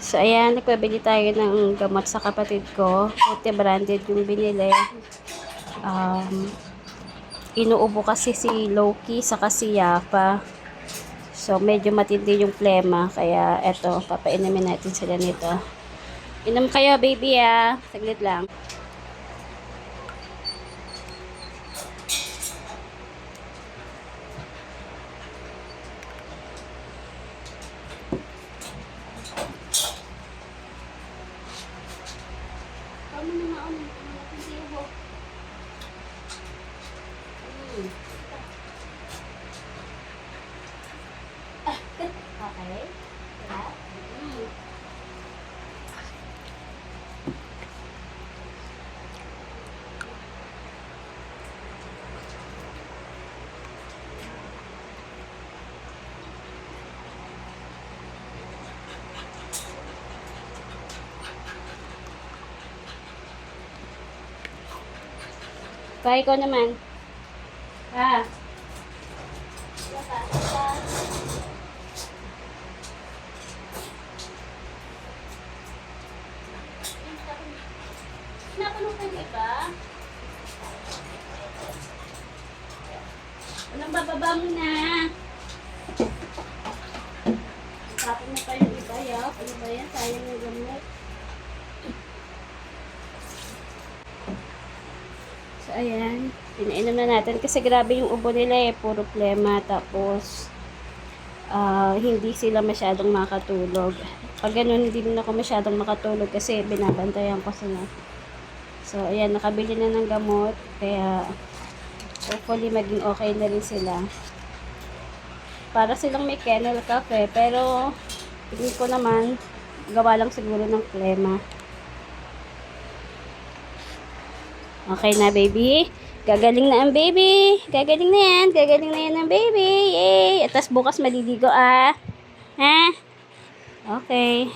So, ayan, nagpabili tayo ng gamot sa kapatid ko. Puti branded yung binili. Inuubo kasi si Loki saka si Yapa. So, medyo matindi yung plema. Kaya, eto, papainumin natin sila nito. Inom kayo, baby, ah. Saglit lang. Okay. Pa, ikaw naman. Pa. Napunong ka yung iba? Walang bababa mo na. Tapon mo pa yung iba, yaw. Ano ba yan? Sayang yung gamot. So, ayan. Pinainom na natin. Kasi grabe yung ubo nila eh. Puro plema. Tapos, hindi sila masyadong makatulog. Pag ganun, hindi rin ako masyadong makatulog kasi binabantayan ko sila. So, ayan. Nakabili na ng gamot. Kaya, hopefully, maging okay na rin sila. Para silang may kennel cafe. Pero, tingin ko naman, gawa lang siguro ng plema. Okay na, baby. Gagaling na ang baby. Gagaling na yan. Gagaling na yan ang baby. Yay! At tas bukas maliligo, ah. Ha? Okay.